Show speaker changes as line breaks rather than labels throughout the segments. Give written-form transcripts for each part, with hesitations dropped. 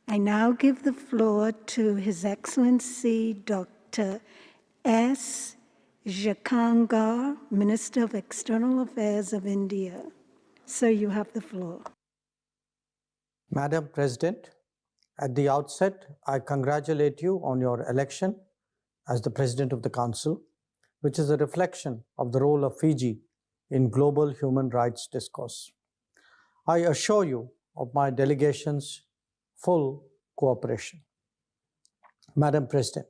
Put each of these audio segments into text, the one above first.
I now give the floor to His Excellency Dr. S. Jakangar, Minister of External Affairs of India. Sir, you have the floor.
Madam President, at the outset, I congratulate you on your election as the President of the Council, which is a reflection of the role of Fiji in global human rights discourse. I assure you of my delegation's full cooperation. Madam President,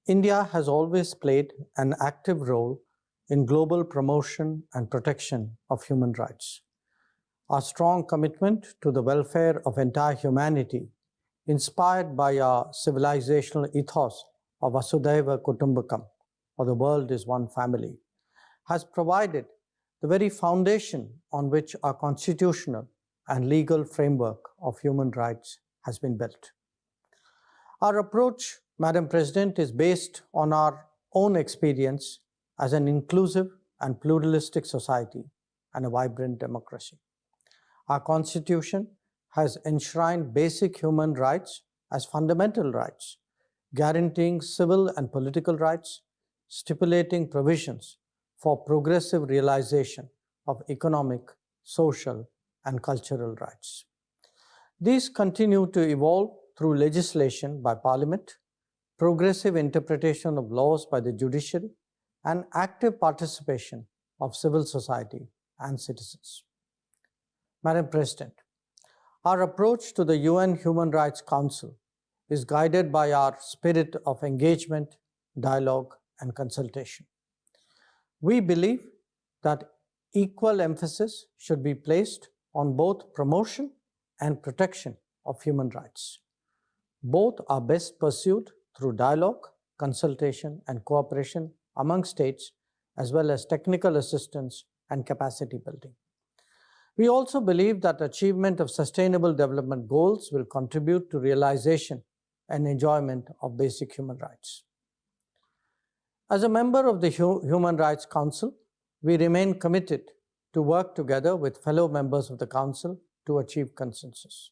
India has always played an active role in global promotion and protection of human rights. Our strong commitment to the welfare of entire humanity, inspired by our civilizational ethos of Vasudhaiva Kutumbakam, or the world is one family, has provided the very foundation on which our constitutional and legal framework of human rights has been built. Our approach, Madam President, is based on our own experience as an inclusive and pluralistic society and a vibrant democracy. Our Constitution has enshrined basic human rights as fundamental rights, guaranteeing civil and political rights, stipulating provisions for progressive realization of economic, social, and cultural rights. These continue to evolve through legislation by Parliament, progressive interpretation of laws by the judiciary, and active participation of civil society and citizens. Madam President, our approach to the UN Human Rights Council is guided by our spirit of engagement, dialogue, and consultation. We believe that equal emphasis should be placed on both promotion and protection of human rights. Both are best pursued through dialogue, consultation, and cooperation among states, as well as technical assistance and capacity building. We also believe that achievement of sustainable development goals will contribute to realization and enjoyment of basic human rights. As a member of the Human Rights Council, we remain committed to work together with fellow members of the Council to achieve consensus.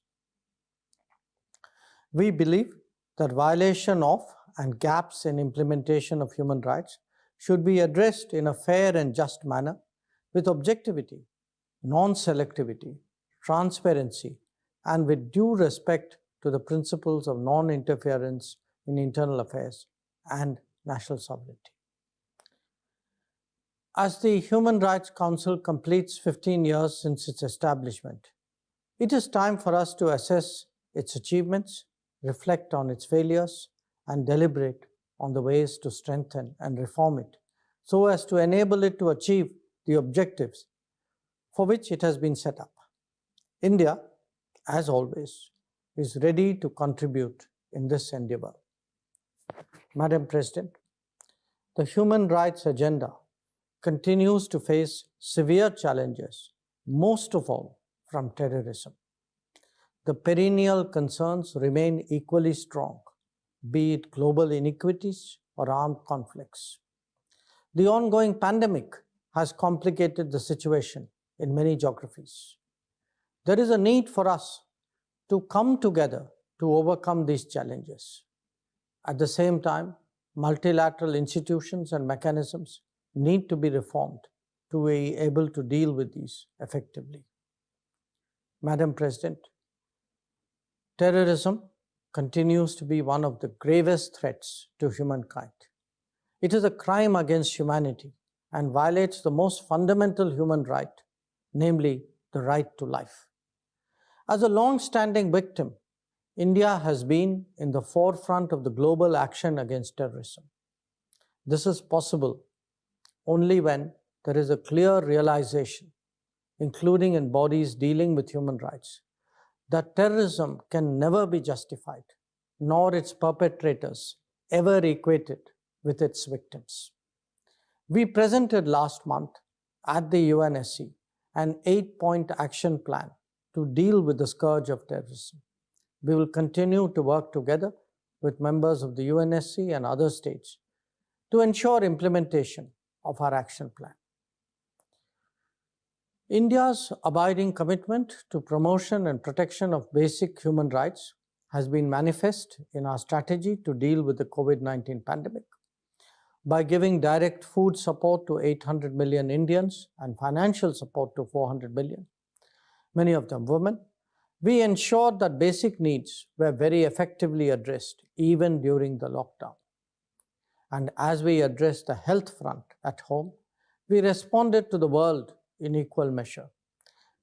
We believe that violation of and gaps in implementation of human rights should be addressed in a fair and just manner with objectivity, non-selectivity, transparency, and with due respect to the principles of non-interference in internal affairs and national sovereignty. As the Human Rights Council completes 15 years since its establishment, it is time for us to assess its achievements, reflect on its failures, and deliberate on the ways to strengthen and reform it so as to enable it to achieve the objectives for which it has been set up. India, as always, is ready to contribute in this endeavor. Madam President, the human rights agenda continues to face severe challenges, most of all from terrorism. The perennial concerns remain equally strong, be it global inequities or armed conflicts. The ongoing pandemic has complicated the situation in many geographies. There is a need for us to come together to overcome these challenges. At the same time, multilateral institutions and mechanisms need to be reformed to be able to deal with these effectively. Madam President, terrorism continues to be one of the gravest threats to humankind. It is a crime against humanity and violates the most fundamental human right, namely the right to life. As a long-standing victim, India has been in the forefront of the global action against terrorism. This is possible only when there is a clear realization, including in bodies dealing with human rights, that terrorism can never be justified, nor its perpetrators ever equated with its victims. We presented last month at the UNSC an 8-point action plan to deal with the scourge of terrorism. We will continue to work together with members of the UNSC and other states to ensure implementation of our action plan. India's abiding commitment to promotion and protection of basic human rights has been manifest in our strategy to deal with the COVID-19 pandemic. By giving direct food support to 800 million Indians and financial support to 400 million, many of them women, we ensured that basic needs were very effectively addressed even during the lockdown. And as we addressed the health front at home, we responded to the world in equal measure.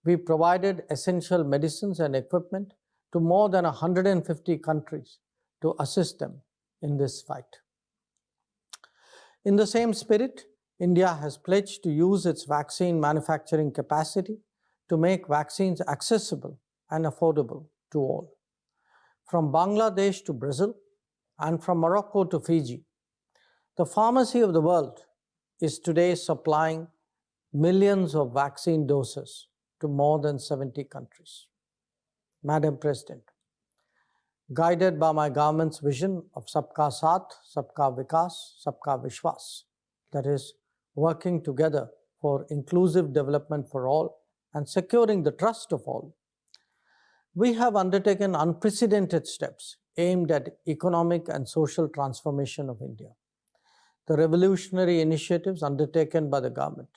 We provided essential medicines and equipment to more than 150 countries to assist them in this fight. In the same spirit, India has pledged to use its vaccine manufacturing capacity to make vaccines accessible and affordable to all. From Bangladesh to Brazil and from Morocco to Fiji, the pharmacy of the world is today supplying millions of vaccine doses to more than 70 countries. Madam President, guided by my government's vision of Sabka Saath, Sabka Vikas, Sabka Vishwas, that is, working together for inclusive development for all and securing the trust of all, we have undertaken unprecedented steps aimed at economic and social transformation of India. The revolutionary initiatives undertaken by the government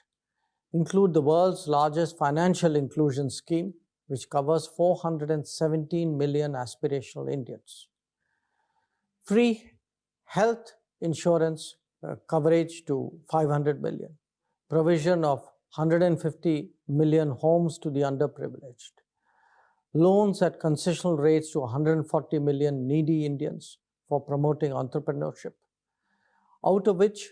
include the world's largest financial inclusion scheme, which covers 417 million aspirational Indians. Free health insurance coverage to 500 million. Provision of 150 million homes to the underprivileged. Loans at concessional rates to 140 million needy Indians for promoting entrepreneurship, out of which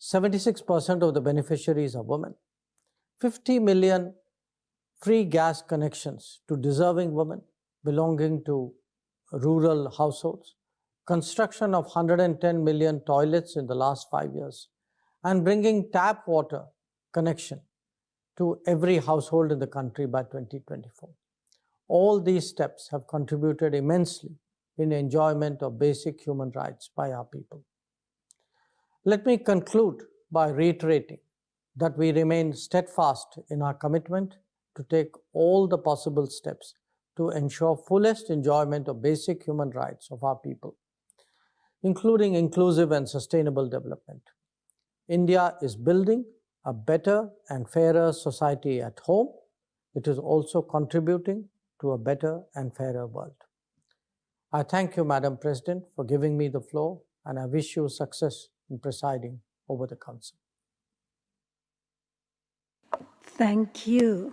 76% of the beneficiaries are women. 50 million free gas connections to deserving women belonging to rural households, construction of 110 million toilets in the last 5 years, and bringing tap water connection to every household in the country by 2024. All these steps have contributed immensely in enjoyment of basic human rights by our people. Let me conclude by reiterating that we remain steadfast in our commitment to take all the possible steps to ensure fullest enjoyment of basic human rights of our people, including inclusive and sustainable development. India is building a better and fairer society at home. It is also contributing to a better and fairer world. I thank you, Madam President, for giving me the floor, and I wish you success in presiding over the Council.
Thank you.